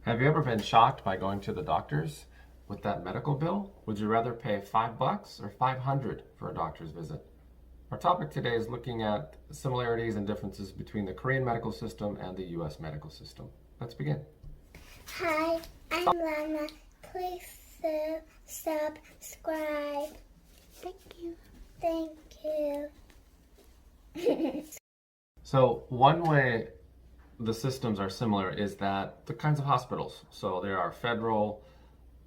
Have you ever been shocked by going to the doctors with that medical bill? Would you rather pay $5 or $500 for a doctor's visit? Our topic today is looking at similarities and differences between the Korean medical system and the US medical system. Let's begin. Hi, I'm Lana. Please subscribe. Thank you. Thank you. So one way the systems are similar is that the kinds of hospitals. So there are federal,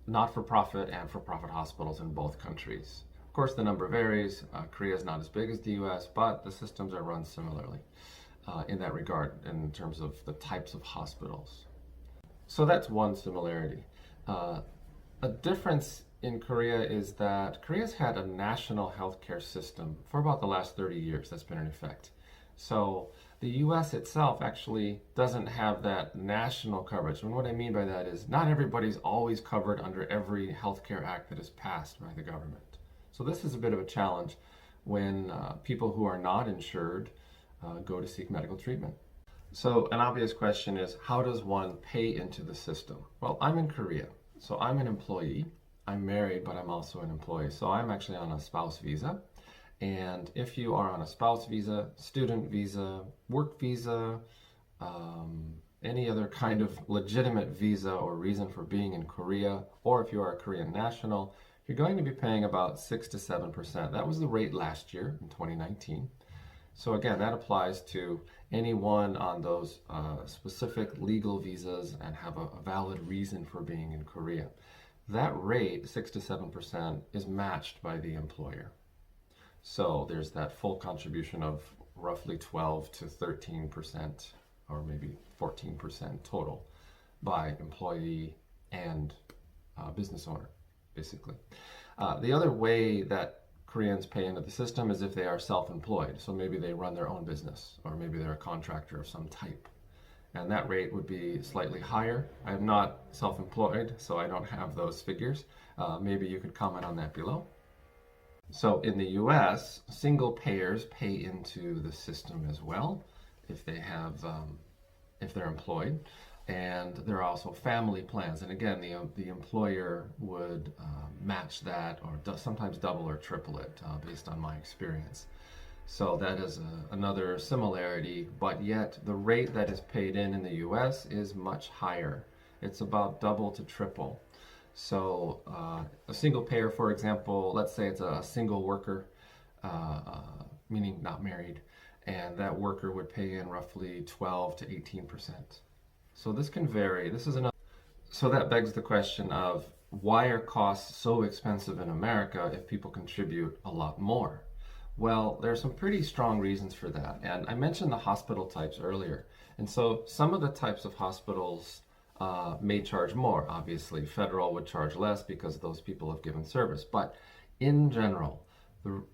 not-for-profit, and for-profit hospitals in both countries. Of course, the number varies. Korea is not as big as the US, but the systems are run similarly in that regard in terms of the types of hospitals. So that's one similarity. A difference in Korea is that Korea's had a national healthcare system for about the last 30 years that's been in effect. So the US itself actually doesn't have that national coverage. And what I mean by that is not everybody's always covered under every healthcare act that is passed by the government. So this is a bit of a challenge when people who are not insured go to seek medical treatment. So an obvious question is, how does one pay into the system? Well, I'm in Korea, so I'm an employee. I'm married, but I'm also an employee. So I'm actually on a spouse visa. And if you are on a spouse visa, student visa, work visa, any other kind of legitimate visa or reason for being in Korea, or if you are a Korean national, you're going to be paying about 6 to 7%. That was the rate last year in 2019. So again, that applies to anyone on those specific legal visas and have a valid reason for being in Korea. That rate, 6 to 7%, is matched by the employer. So there's that full contribution of roughly 12 to 13%, or maybe 14% total by employee and business owner, basically. The other way that Koreans pay into the system is if they are self-employed. So maybe they run their own business, or maybe they're a contractor of some type. And that rate would be slightly higher. I'm not self-employed, so I don't have those figures. Maybe you could comment on that below. So in the US, single payers pay into the system as well if they have, if they're employed. And there are also family plans. And again, the employer would match that or sometimes double or triple it based on my experience. So that is another similarity, but yet the rate that is paid in the US is much higher. It's about double to triple. So a single payer, for example, let's say it's a single worker, meaning not married, and that worker would pay in roughly 12 to 18%. So this can vary. This is another. So that begs the question of why are costs so expensive in America if people contribute a lot more? Well, there are some pretty strong reasons for that. And I mentioned the hospital types earlier. And so some of the types of hospitals may charge more. Obviously, federal would charge less because those people have given service. But in general,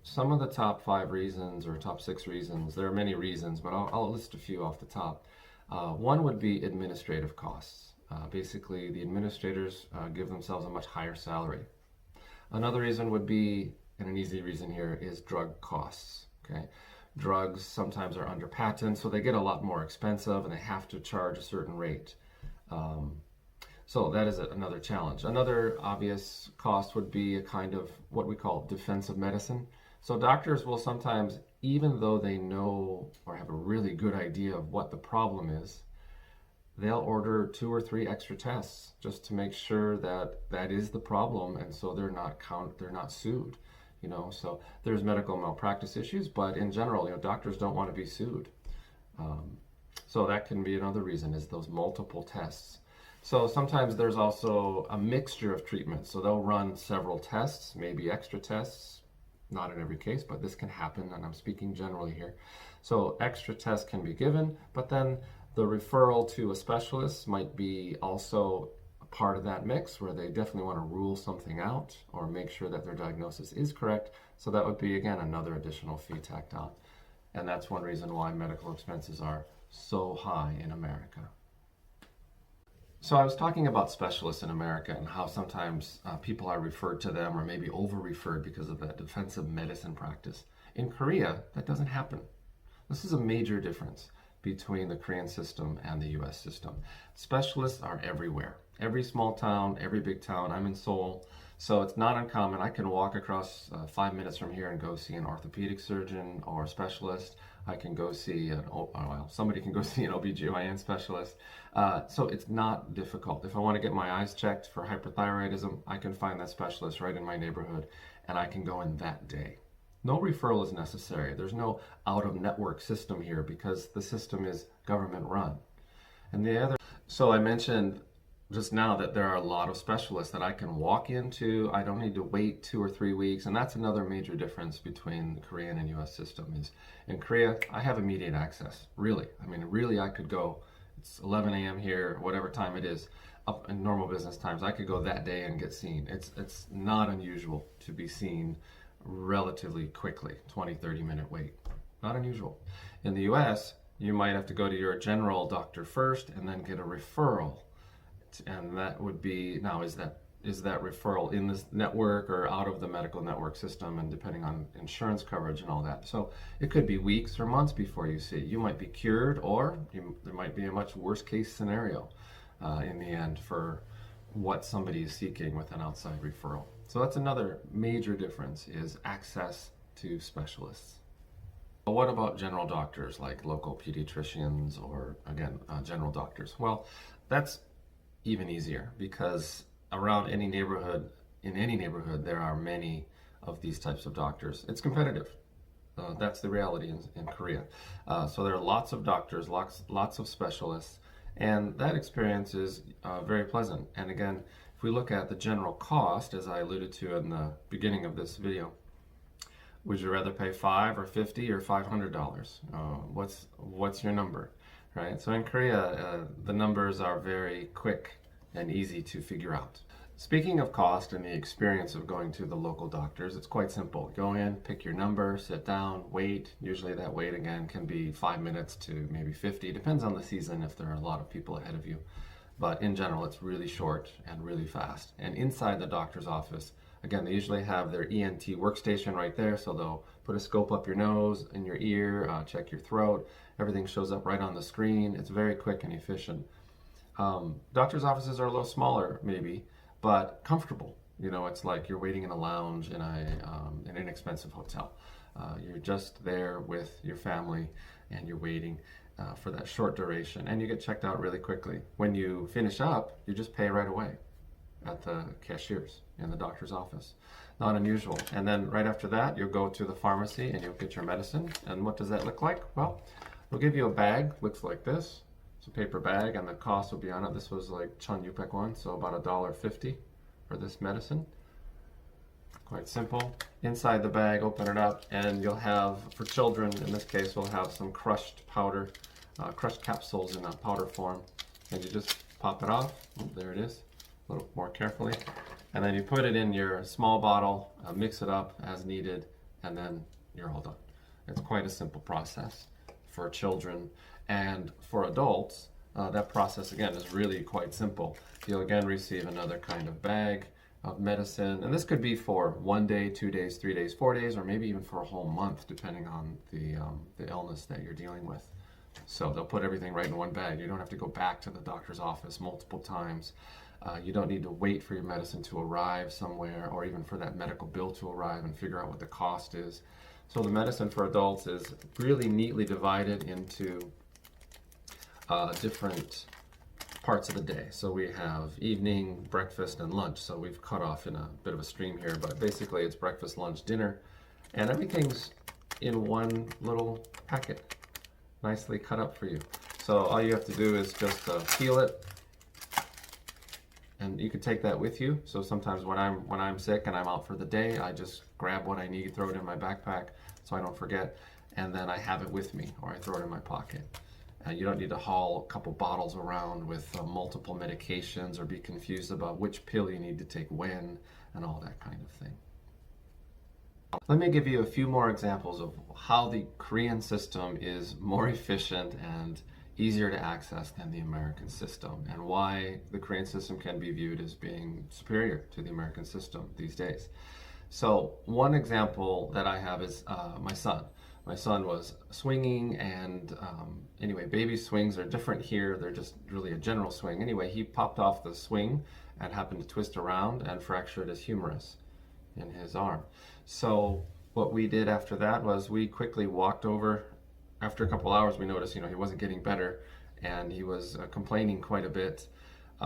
some of the top 5 reasons or top 6 reasons, there are many reasons, but I'll list a few off the top. One would be administrative costs. Basically, the administrators give themselves a much higher salary. Another reason would be, and an easy reason here, is drug costs. Okay, drugs sometimes are under patent, so they get a lot more expensive and they have to charge a certain rate. So that is another challenge. Another obvious cost would be a kind of what we call defensive medicine. So doctors will sometimes, even though they know or have a really good idea of what the problem is, they'll order 2 or 3 extra tests just to make sure that that is the problem, and so they're not sued. You know, so there's medical malpractice issues, but in general, doctors don't want to be sued. So that can be another reason, is those multiple tests. So sometimes there's also a mixture of treatments. So they'll run several tests, maybe extra tests, not in every case, but this can happen, and I'm speaking generally here. So extra tests can be given, but then the referral to a specialist might be also a part of that mix, where they definitely want to rule something out or make sure that their diagnosis is correct. So that would be, again, another additional fee tacked on. And that's one reason why medical expenses are so high in America. So I was talking about specialists in America and how sometimes people are referred to them or maybe over-referred because of that defensive medicine practice. In Korea, that doesn't happen. This is a major difference between the Korean system and the US system. Specialists are everywhere. Every small town, every big town. I'm in Seoul, so it's not uncommon. I can walk across 5 minutes from here and go see an orthopedic surgeon or a specialist. I can go see somebody can go see an OBGYN specialist. So it's not difficult. If I want to get my eyes checked for hyperthyroidism, I can find that specialist right in my neighborhood, and I can go in that day. No referral is necessary. There's no out-of-network system here because the system is government-run. So I mentioned just now that there are a lot of specialists that I can walk into. I don't need to wait 2 or 3 weeks, and that's another major difference between the Korean and US system. Is in Korea, I have immediate access. Really, I could go. It's 11 a.m. here, whatever time it is, up in normal business times. I could go that day and get seen. It's not unusual to be seen relatively quickly, 20-30 minute wait. Not unusual. In the US, you might have to go to your general doctor first and then get a referral. And that would be, now is that referral in this network or out of the medical network system, and depending on insurance coverage and all that. So it could be weeks or months before you see. You might be cured, or there might be a much worse case scenario in the end for what somebody is seeking with an outside referral. So that's another major difference, is access to specialists. But what about general doctors like local pediatricians or, again, general doctors? Well, that's even easier because around any neighborhood, in any neighborhood, there are many of these types of doctors. It's competitive. That's the reality in Korea. So there are lots of doctors, lots of specialists, and that experience is very pleasant. And again, if we look at the general cost, as I alluded to in the beginning of this video, would you rather pay $5 or $50 or $500? What's your number? Right? So in Korea, the numbers are very quick and easy to figure out. Speaking of cost and the experience of going to the local doctors, it's quite simple. Go in, pick your number, sit down, wait. Usually that wait, again, can be 5 minutes to maybe 50. Depends on the season if there are a lot of people ahead of you. But in general, it's really short and really fast. And inside the doctor's office, again, they usually have their ENT workstation right there, so they'll put a scope up your nose, in your ear, check your throat. Everything shows up right on the screen. It's very quick and efficient. Doctor's offices are a little smaller, maybe, but comfortable. You know, it's like you're waiting in a lounge in an inexpensive hotel. You're just there with your family, and you're waiting for that short duration, and you get checked out really quickly. When you finish up, you just pay right away at the cashiers in the doctor's office. Not unusual. And then right after that, you'll go to the pharmacy and you'll get your medicine. And what does that look like? Well, they'll give you a bag, looks like this. It's a paper bag, and the cost will be on it. This was like 1,600 won, so about $1.50 for this medicine. Quite simple. Inside the bag, open it up, and you'll have, for children in this case, we'll have some crushed powder, crushed capsules in a powder form. And you just pop it off. Oh, there it is. A little more carefully, and then you put it in your small bottle, mix it up as needed, and then you're all done. It's quite a simple process for children, and for adults, that process again is really quite simple. You'll again receive another kind of bag of medicine, and this could be for 1 day, 2 days, 3 days, 4 days, or maybe even for a whole month, depending on the illness that you're dealing with. So they'll put everything right in one bag. You don't have to go back to the doctor's office multiple times. You don't need to wait for your medicine to arrive somewhere, or even for that medical bill to arrive and figure out what the cost is. So the medicine for adults is really neatly divided into different parts of the day. So we have evening, breakfast, and lunch. So we've cut off in a bit of a stream here, but basically it's breakfast, lunch, dinner, and everything's in one little packet, nicely cut up for you. So all you have to do is just peel it, and you can take that with you. So sometimes when I'm sick and I'm out for the day, I just grab what I need, throw it in my backpack so I don't forget, and then I have it with me, or I throw it in my pocket. You don't need to haul a couple bottles around with multiple medications or be confused about which pill you need to take when and all that kind of thing. Let me give you a few more examples of how the Korean system is more efficient and easier to access than the American system, and why the Korean system can be viewed as being superior to the American system these days. So one example that I have is my son. my son was swinging, and anyway, baby swings are different here. They're just really a general swing. Anyway, he popped off the swing and happened to twist around and fractured his humerus in his arm. So what we did after that was we quickly walked over. After a couple hours, we noticed, he wasn't getting better, and he was complaining quite a bit.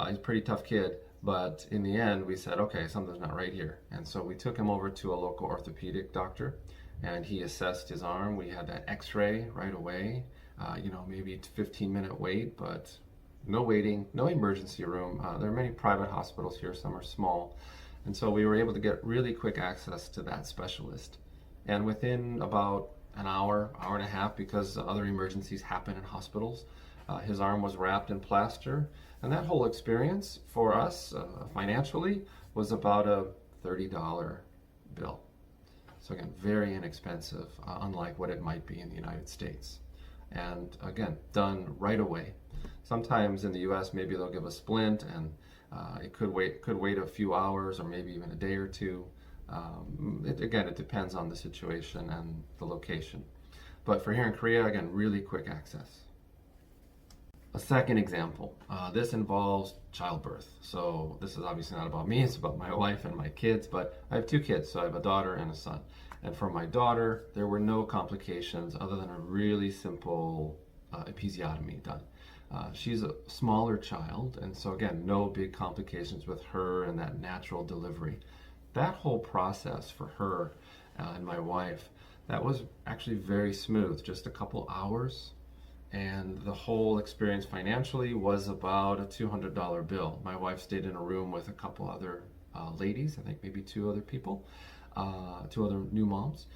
He's a pretty tough kid, but in the end, we said, okay, something's not right here. And so we took him over to a local orthopedic doctor, and he assessed his arm. We had that x-ray right away, maybe 15-minute wait, but no waiting, no emergency room. There are many private hospitals here, some are small. And so we were able to get really quick access to that specialist. And within about an hour and a half, because other emergencies happen in hospitals, his arm was wrapped in plaster. And that whole experience for us financially was about a $30 bill. So again, very inexpensive, unlike what it might be in the United States. And again, done right away. Sometimes in the US, maybe they'll give a splint, and it could wait a few hours or maybe even a day or two. It depends on the situation and the location. But for here in Korea, again, really quick access. A second example, this involves childbirth. So this is obviously not about me, it's about my wife and my kids, but I have two kids, so I have a daughter and a son. And for my daughter, there were no complications other than a really simple episiotomy done. She's a smaller child, and so again, no big complications with her and that natural delivery. That whole process for her and my wife, that was actually very smooth, just a couple hours. And the whole experience financially was about a $200 bill. My wife stayed in a room with a couple other ladies, I think maybe two other people, two other new moms.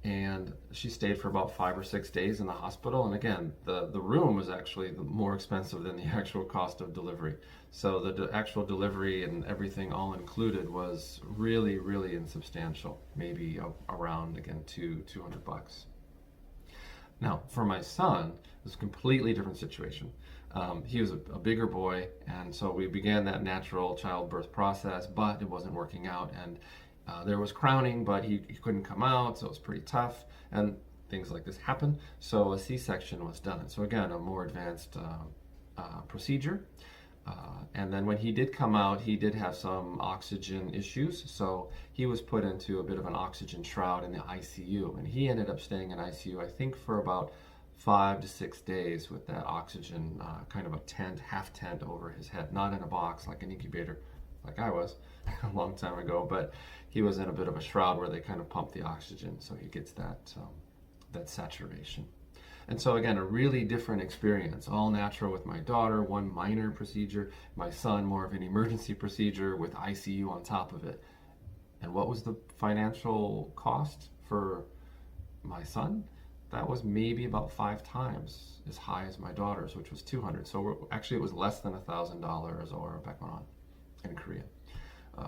And she stayed for about 5 or 6 days in the hospital. And again, the room was actually more expensive than the actual cost of delivery. So the actual delivery and everything all included was really, really insubstantial. Maybe around, again, $200. Now, for my son, it was a completely different situation. He was a bigger boy, and so we began that natural childbirth process, but it wasn't working out. And there was crowning, but he couldn't come out, so it was pretty tough, and things like this happen. So a C-section was done. So again, a more advanced procedure. And then when he did come out, he did have some oxygen issues, so he was put into a bit of an oxygen shroud in the ICU, and he ended up staying in ICU, I think, for about 5 to 6 days with that oxygen, kind of a tent, half tent over his head, not in a box like an incubator, like I was a long time ago, but he was in a bit of a shroud where they kind of pump the oxygen, so he gets that saturation. And so again, a really different experience, all natural with my daughter, one minor procedure, my son, more of an emergency procedure with ICU on top of it. And what was the financial cost for my son? That was maybe about 5 times as high as my daughter's, which was $200. So actually it was less than $1,000 or back on in Korea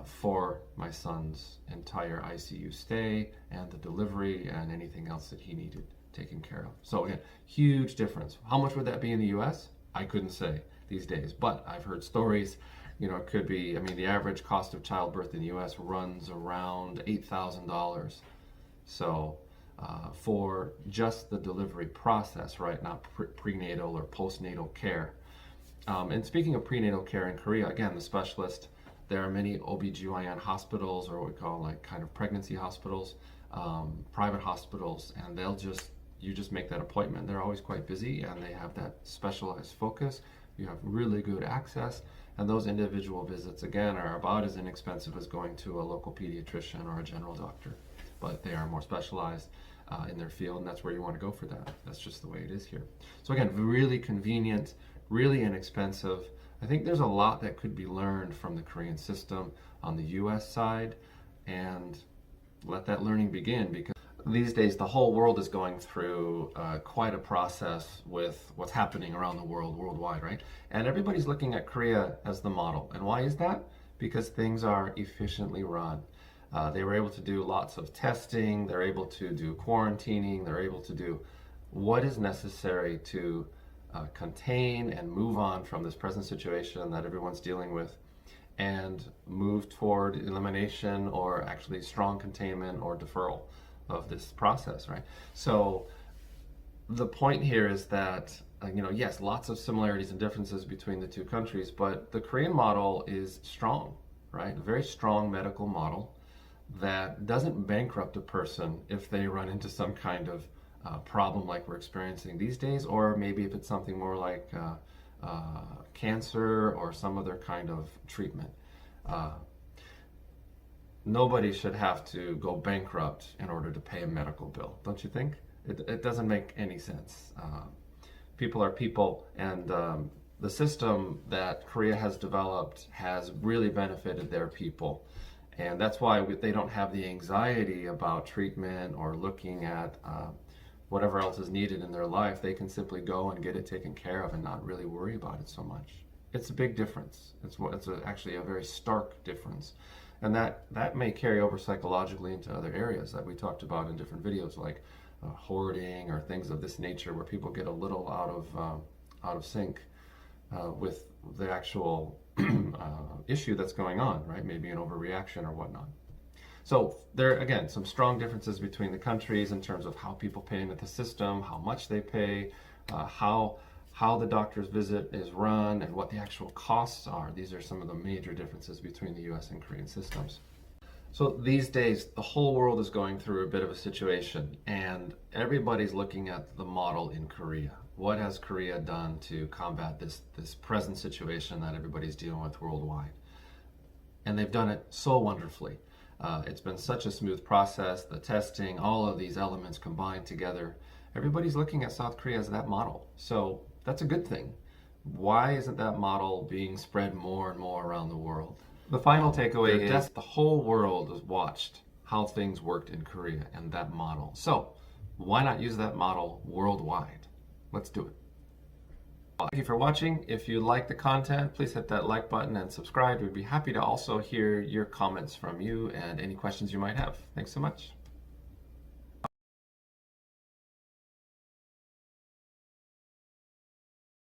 for my son's entire ICU stay and the delivery and anything else that he needed taken care of. So again, huge difference. How much would that be in the US? I couldn't say these days, but I've heard stories, it could be, the average cost of childbirth in the US runs around $8,000. So for just the delivery process, right? Not prenatal or postnatal care. And speaking of prenatal care in Korea, again, the specialist, there are many OBGYN hospitals, or what we call like kind of pregnancy hospitals, private hospitals, and you just make that appointment. They're always quite busy, and they have that specialized focus. You have really good access, and those individual visits, again, are about as inexpensive as going to a local pediatrician or a general doctor, but they are more specialized in their field, and that's where you want to go for that. That's just the way it is here. So again, really convenient, really inexpensive. I think there's a lot that could be learned from the Korean system on the US side, and let that learning begin, because these days the whole world is going through quite a process with what's happening around the world, worldwide, right? And everybody's looking at Korea as the model. And why is that? Because things are efficiently run. They were able to do lots of testing, they're able to do quarantining, they're able to do what is necessary to contain and move on from this present situation that everyone's dealing with, and move toward elimination or actually strong containment or deferral of this process, right? So the point here is that, yes, lots of similarities and differences between the two countries, but the Korean model is strong, right? A very strong medical model that doesn't bankrupt a person if they run into some kind of problem like we're experiencing these days, or maybe if it's something more like cancer or some other kind of treatment. Nobody should have to go bankrupt in order to pay a medical bill, don't you think? It doesn't make any sense. People are people, and the system that Korea has developed has really benefited their people. And that's why they don't have the anxiety about treatment or looking at whatever else is needed in their life. They can simply go and get it taken care of and not really worry about it so much. It's a big difference. It's actually a very stark difference. And that may carry over psychologically into other areas that we talked about in different videos, like hoarding or things of this nature, where people get a little out of sync with the actual issue that's going on, right? Maybe an overreaction or whatnot. So there are, again, some strong differences between the countries in terms of how people pay into the system, how much they pay, how the doctor's visit is run, and what the actual costs are. These are some of the major differences between the US and Korean systems. So these days, the whole world is going through a bit of a situation, and everybody's looking at the model in Korea. What has Korea done to combat this present situation that everybody's dealing with worldwide? And they've done it so wonderfully. It's been such a smooth process, the testing, all of these elements combined together. Everybody's looking at South Korea as that model. So that's a good thing. Why isn't that model being spread more and more around the world? The final takeaway is the whole world has watched how things worked in Korea and that model. So why not use that model worldwide? Let's do it. Thank you for watching. If you like the content, please hit that like button and subscribe. We'd be happy to also hear your comments from you and any questions you might have. Thanks so much.